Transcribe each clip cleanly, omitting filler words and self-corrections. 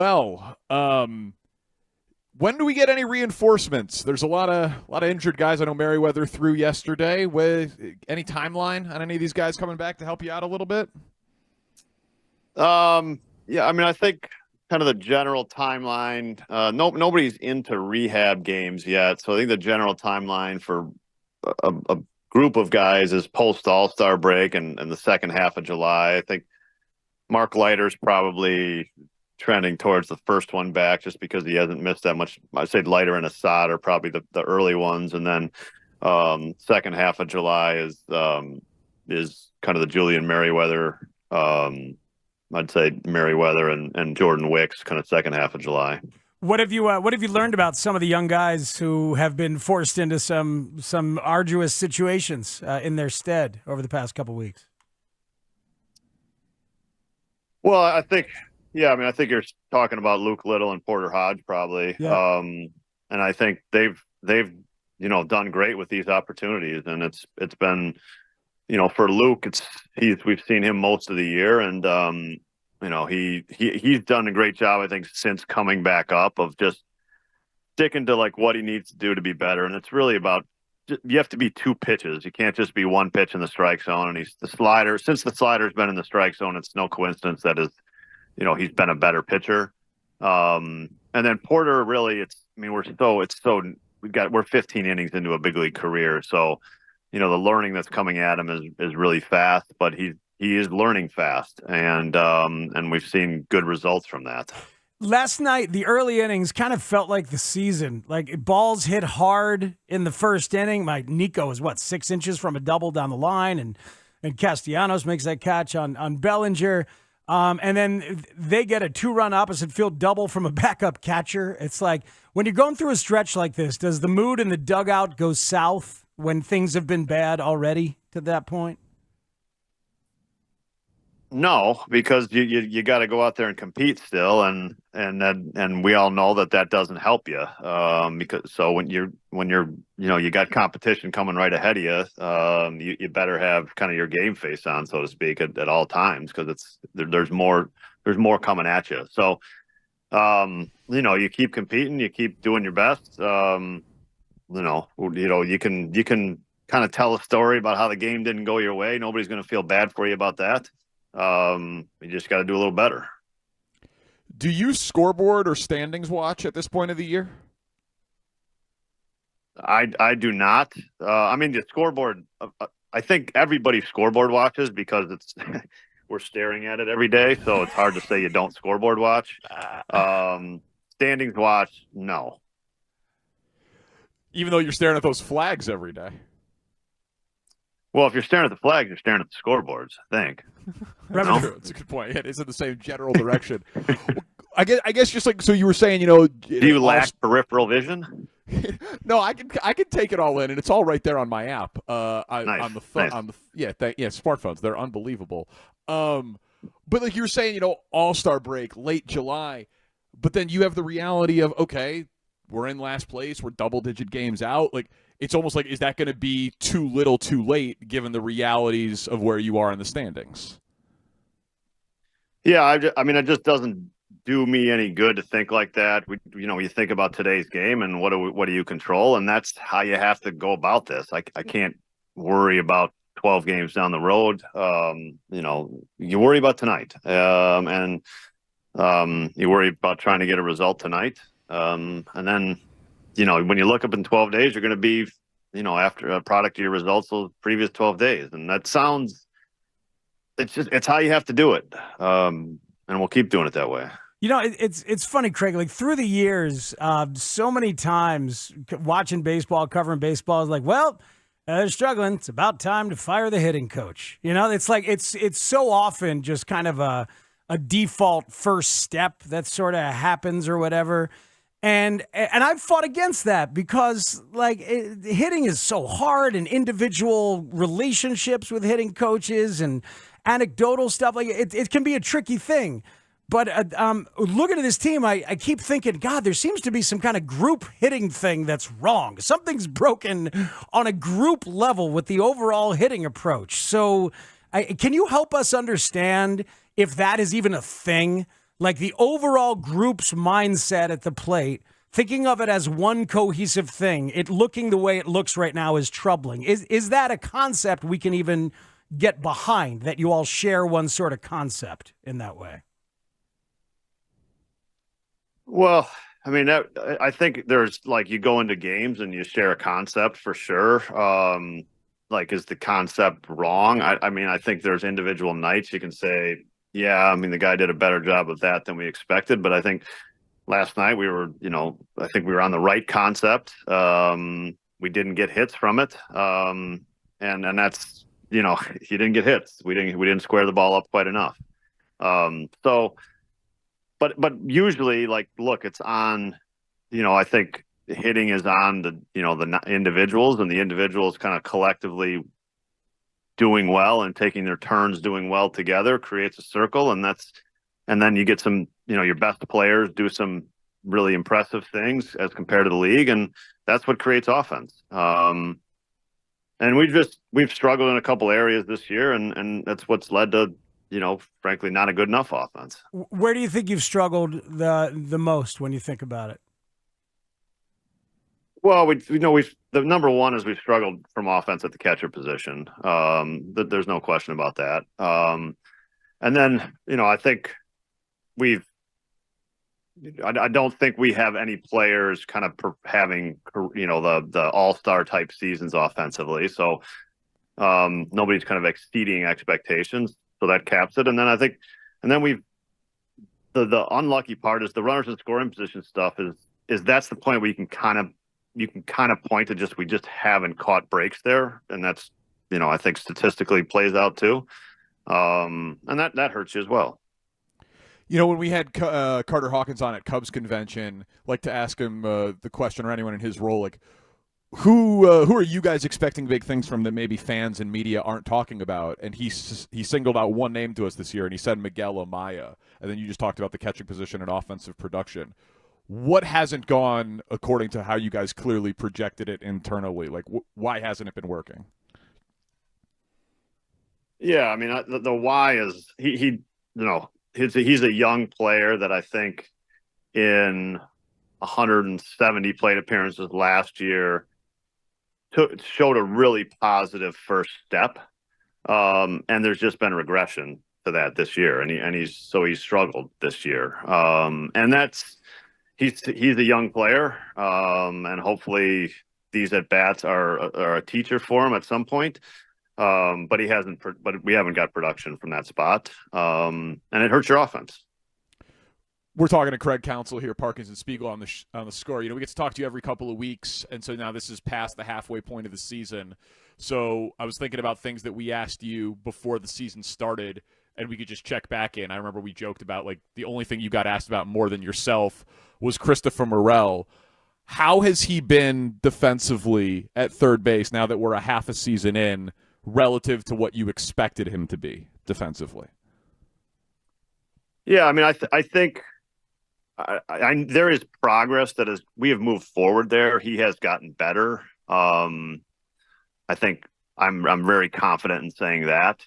Well, when do we get any reinforcements? There's a lot of injured guys. I know Merriweather threw yesterday. With any timeline on any of these guys coming back to help you out a little bit? Yeah, I mean, I think kind of the general timeline. Nobody's into rehab games yet, so I think the general timeline for a group of guys is post All-Star break and the second half of July. I think Mark Leiter's probably trending towards the first one back just because he hasn't missed that much. I'd say Leiter and Assad are probably the early ones, and then second half of July is kind of the Julian Merriweather. I'd say Merriweather and Jordan Wicks, kind of second half of July. What have you learned about some of the young guys who have been forced into some arduous situations in their stead over the past couple weeks? Well, I think you're talking about Luke Little and Porter Hodge probably. Yeah. And I think they've done great with these opportunities, and it's been, for Luke, we've seen him most of the year, and he's done a great job, I think, since coming back up of just sticking to like what he needs to do to be better. And it's really about, you have to be two pitches. You can't just be one pitch in the strike zone. And since the slider's been in the strike zone, it's no coincidence that he's been a better pitcher. And then Porter, really, we're 15 innings into a big league career. So, the learning that's coming at him is really fast, but he is learning fast, and we've seen good results from that. Last night, the early innings kind of felt like the season. Like, balls hit hard in the first inning. Nico was 6 inches from a double down the line, and Castellanos makes that catch on Bellinger. And then they get a 2-run opposite field double from a backup catcher. It's like, when you're going through a stretch like this, does the mood in the dugout go south when things have been bad already to that point? No, because you got to go out there and compete still, and we all know that doesn't help you. Because when you got competition coming right ahead of you, you better have kind of your game face on, so to speak, at all times, because there's more coming at you. So you keep competing, you keep doing your best. You can kind of tell a story about how the game didn't go your way. Nobody's going to feel bad for you about that. You just got to do a little better. Do you scoreboard or standings watch at this point of the year? I do not. The scoreboard, I think everybody scoreboard watches because we're staring at it every day. So it's hard to say you don't scoreboard watch. Standings watch, no. Even though you're staring at those flags every day. Well, if you're staring at the flags, you're staring at the scoreboards, I think. True. It's a good point. It is in the same general direction. I guess just like, so you were saying, do you lack peripheral vision? No, I can take it all in, and it's all right there on my app. Nice. On the phone, nice. Smartphones, they're unbelievable. But like you were saying, All-Star break, late July, but then you have the reality of, okay, we're in last place, we're double-digit games out. Like, it's almost like, is that going to be too little, too late, given the realities of where you are in the standings? Yeah, it just doesn't do me any good to think like that. You think about today's game and what do you control, and that's how you have to go about this. I can't worry about 12 games down the road. You worry about tonight, and you worry about trying to get a result tonight, and then. When you look up in 12 days, you're going to be, after a product of your results those previous 12 days. And that sounds, it's how you have to do it. And we'll keep doing it that way. It's funny, Craig, like through the years, so many times watching baseball, covering baseball is like, well, they're struggling. It's about time to fire the hitting coach. It's like, it's so often just kind of a default first step that sort of happens or whatever. And I've fought against that because, hitting is so hard, and individual relationships with hitting coaches and anecdotal stuff, it can be a tricky thing. But looking at this team, I keep thinking, God, there seems to be some kind of group hitting thing that's wrong. Something's broken on a group level with the overall hitting approach. So can you help us understand if that is even a thing? Like the overall group's mindset at the plate, thinking of it as one cohesive thing, it looking the way it looks right now is troubling. Is that a concept we can even get behind, that you all share one sort of concept in that way? Well, I mean, I think there's like you go into games and you share a concept for sure. Like, is the concept wrong? I mean, I think there's individual nights you can say, yeah, I mean, the guy did a better job of that than we expected. But I think last night we were, I think we were on the right concept. We didn't get hits from it. And that's, you didn't get hits. We didn't square the ball up quite enough. But usually, like, look, it's on, I think hitting is on the individuals, and the individuals kind of collectively doing well and taking their turns doing well together creates a circle. And then you get some, your best players do some really impressive things as compared to the league. And that's what creates offense. And we've struggled in a couple areas this year, and that's what's led to, frankly, not a good enough offense. Where do you think you've struggled the most when you think about it? Well, the number one is we've struggled from offense at the catcher position. There's no question about that. And then, I think I don't think we have any players kind of having, the all-star type seasons offensively. So nobody's kind of exceeding expectations. So that caps it. And then the unlucky part is the runners in scoring position stuff is that's the point where you can kind of point to we just haven't caught breaks there. And that's, I think statistically plays out too. And that hurts you as well. When we had Carter Hawkins on at Cubs convention, like to ask him the question, or anyone in his role, like, who are you guys expecting big things from that maybe fans and media aren't talking about? And he singled out one name to us this year, and he said Miguel Amaya. And then you just talked about the catching position and offensive production. What hasn't gone according to how you guys clearly projected it internally? Like, why hasn't it been working? Yeah, I mean, the why is he's a young player that I think in 170 plate appearances last year showed a really positive first step. And there's just been regression to that this year. And he's struggled this year. And he's a young player. And hopefully these at bats are a teacher for him at some point. But we haven't got production from that spot. And it hurts your offense. We're talking to Craig Counsell here, Parkins and Spiegel on the Score. We get to talk to you every couple of weeks, and so now this is past the halfway point of the season. So I was thinking about things that we asked you before the season started, and we could just check back in. I remember we joked about, like, the only thing you got asked about more than yourself was Christopher Morel. How has he been defensively at third base now that we're a half a season in, relative to what you expected him to be defensively? Yeah, I mean, I think there is progress we have moved forward there. He has gotten better. I think I'm very confident in saying that.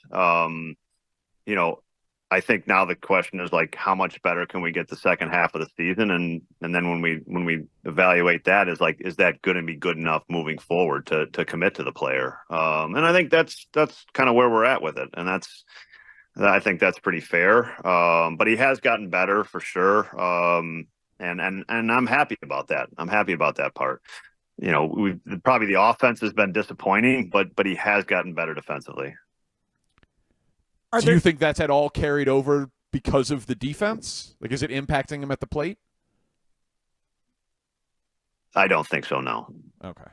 I think now the question is, like, how much better can we get the second half of the season? And then when we evaluate that, is that going to be good enough moving forward to commit to the player? And I think that's kind of where we're at with it. And I think that's pretty fair. But he has gotten better for sure. And I'm happy about that. I'm happy about that part. Probably the offense has been disappointing, but he has gotten better defensively. Do you think that's at all carried over because of the defense? Like, is it impacting him at the plate? I don't think so, no. Okay.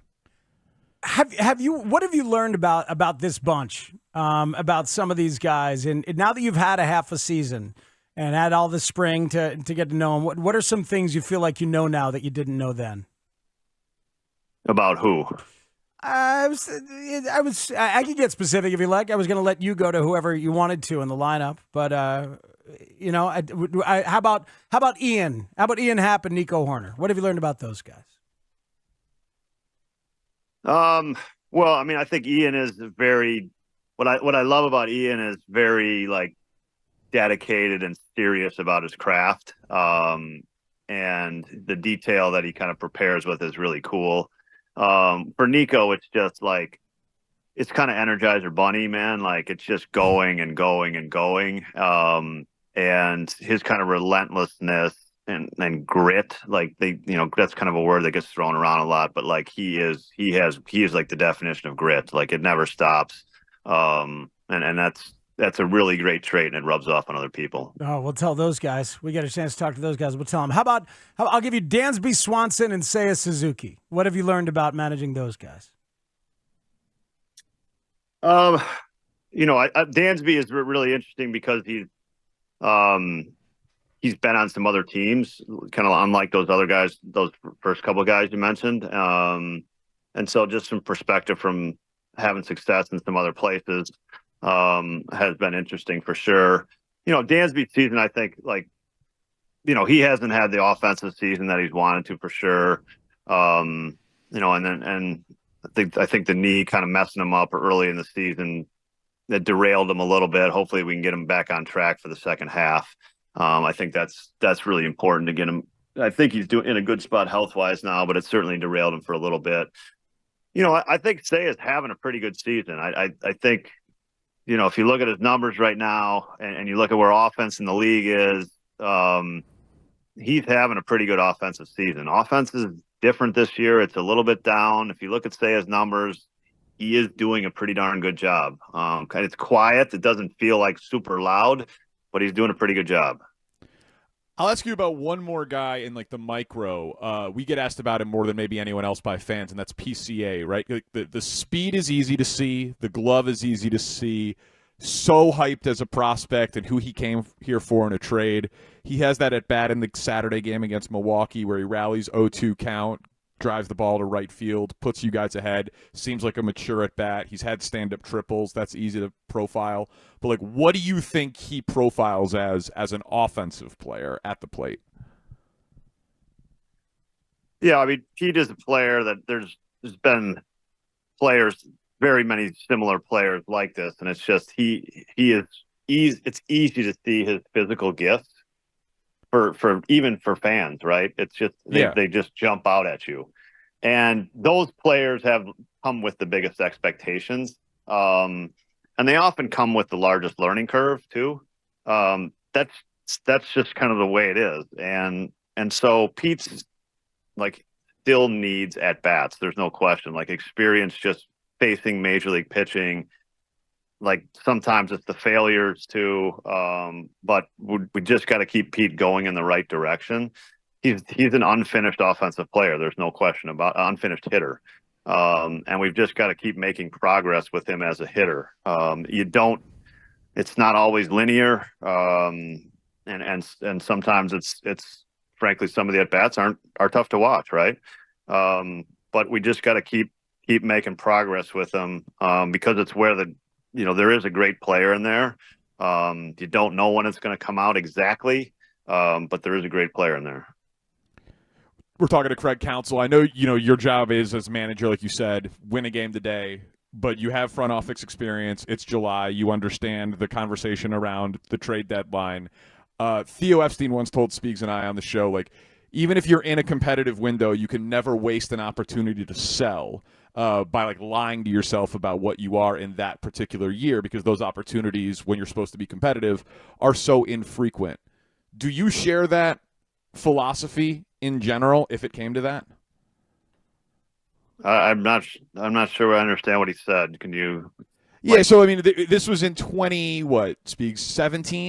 What have you learned about this bunch, about some of these guys? And now that you've had a half a season and had all the spring to get to know them, what are some things you feel like you know now that you didn't know then? About who? I could get specific if you like. I was going to let you go to whoever you wanted to in the lineup, but how about Ian? How about Ian Happ and Nico Horner? What have you learned about those guys? Well, I mean, I think Ian is what I love about Ian is very, like, dedicated and serious about his craft. And the detail that he kind of prepares with is really cool. For Nico, it's just like, it's kind of Energizer Bunny, man. Like, it's just going and going and going. And his kind of relentlessness and grit, like that's kind of a word that gets thrown around a lot, but like he is like the definition of grit. Like, it never stops. And that's a really great trait, and it rubs off on other people. Oh, we'll tell those guys. We get a chance to talk to those guys. We'll tell them. How about I'll give you Dansby Swanson and Seiya Suzuki. What have you learned about managing those guys? Dansby is really interesting because he's been on some other teams, kind of unlike those other guys, those first couple of guys you mentioned. And so just some perspective from having success in some other places has been interesting for sure. Dansby's season, I think, he hasn't had the offensive season that he's wanted to, for sure. And I think the knee kind of messing him up early in the season, that derailed him a little bit. Hopefully we can get him back on track for the second half. I think that's really important to get him. I think he's in a good spot health-wise now, but it certainly derailed him for a little bit. I think Seiya is having a pretty good season. I think, if you look at his numbers right now and you look at where offense in the league is, he's having a pretty good offensive season. Offense is different this year. It's a little bit down. If you look at Seiya's numbers, he is doing a pretty darn good job. It's quiet. It doesn't feel like super loud, but he's doing a pretty good job. I'll ask you about one more guy in the micro. We get asked about him more than maybe anyone else by fans, and that's PCA, right? The speed is easy to see. The glove is easy to see. So hyped as a prospect and who he came here for in a trade. He has that at bat in the Saturday game against Milwaukee where he rallies 0-2 count, drives the ball to right field, puts you guys ahead. Seems like a mature at bat. He's had stand-up triples. That's easy to profile. But what do you think he profiles as an offensive player at the plate? Yeah, I mean, Pete is a player that there's been players, very many similar players like this, and it's just it's easy to see his physical gifts for even for fans, right? It's just they just jump out at you, and those players have come with the biggest expectations, and they often come with the largest learning curve too. That's just kind of the way it is, and so Pete's still needs at bats. There's no question. Experience just facing major league pitching. Sometimes it's the failures too, but we just got to keep Pete going in the right direction. He's an unfinished offensive player. There's no question about unfinished hitter, and we've just got to keep making progress with him as a hitter. It's not always linear, and sometimes it's frankly some of the at bats are tough to watch, right? But we just got to keep making progress with him because it's where there is a great player in there. You don't know when it's going to come out exactly, but there is a great player in there. We're talking to Craig Counsell. I know your job is as manager, like you said, win a game today, but you have front office experience. It's July. You understand the conversation around the trade deadline. Theo Epstein once told Speaks and I on the show, even if you're in a competitive window, you can never waste an opportunity to sell by lying to yourself about what you are in that particular year, because those opportunities when you're supposed to be competitive are so infrequent. Do you share that philosophy in general if it came to that? I'm not sure I understand what he said. Can you? Yeah, so I mean, this was in 17?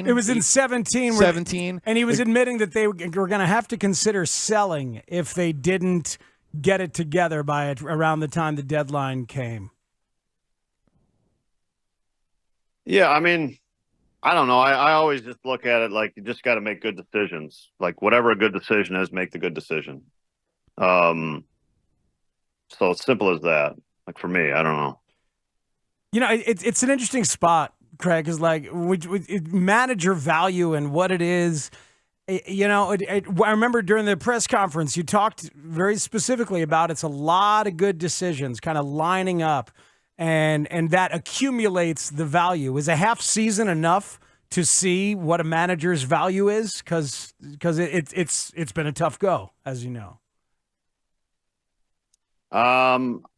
It was in 17. 17. And he was admitting that they were going to have to consider selling if they didn't get it together by around the time the deadline came. Yeah, I mean, I don't know. I always just look at it you just got to make good decisions. Whatever a good decision is, make the good decision. So it's simple as that. For me, I don't know. It's an interesting spot, Craig, is manager value and what it is. I remember during the press conference, you talked very specifically about it's a lot of good decisions kind of lining up, and that accumulates the value. Is a half season enough to see what a manager's value is? Because it's been a tough go, as you know.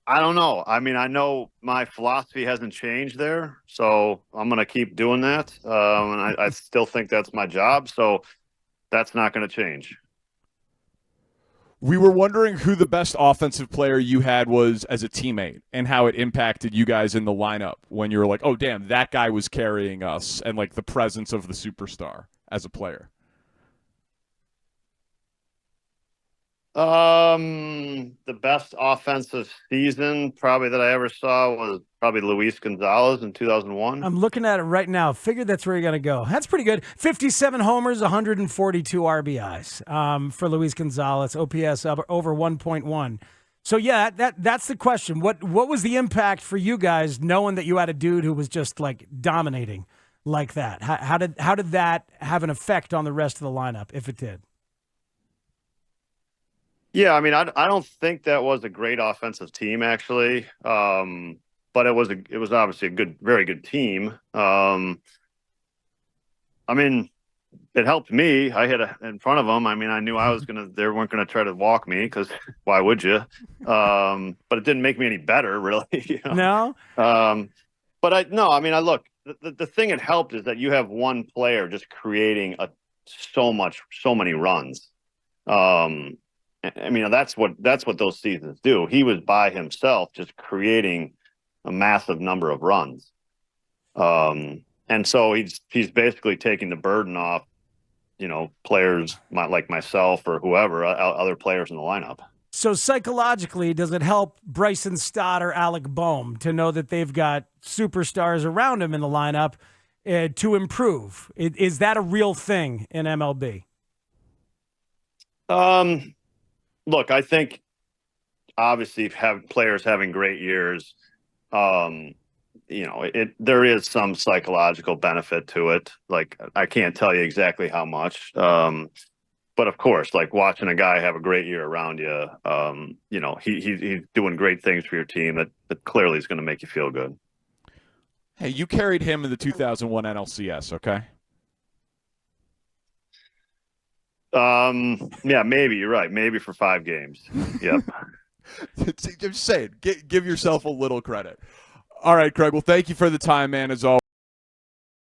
I don't know. I mean, I know my philosophy hasn't changed there, so I'm going to keep doing that. And I still think that's my job, so that's not going to change. We were wondering who the best offensive player you had was as a teammate and how it impacted you guys in the lineup when you were like, oh, damn, that guy was carrying us, and like the presence of the superstar as a player. The best offensive season probably that I ever saw was probably Luis Gonzalez in 2001. I'm looking at it right now. Figured that's where you're going to go. That's pretty good. 57 homers, 142 RBIs for Luis Gonzalez, OPS over 1.1. So, yeah, that's the question. What was the impact for you guys knowing that you had a dude who was just, like, dominating like that? How did that have an effect on the rest of the lineup, if it did? Yeah, I mean, I don't think that was a great offensive team, actually. But it was obviously a very good team. I mean, it helped me. I hit in front of them. I mean, I knew they weren't gonna try to walk me, because why would you? But it didn't make me any better, really. You know? No. Look, the thing it helped is that you have one player just creating so many runs. I mean, that's what those seasons do. He was by himself, just creating a massive number of runs. And so he's basically taking the burden off, players like myself or whoever, other players in the lineup. So psychologically, does it help Bryson Stott or Alec Boehm to know that they've got superstars around him in the lineup to improve? Is that a real thing in MLB? Look, I think obviously players having great years, there is some psychological benefit to it. Like, I can't tell you exactly how much, but of course, like watching a guy have a great year around you, he's doing great things for your team. That clearly is going to make you feel good. Hey, you carried him in the 2001 NLCS, okay? Yeah, maybe you're right. Maybe for 5 games. Yep. Just saying, give yourself a little credit. All right, Craig. Well, thank you for the time, man, as always.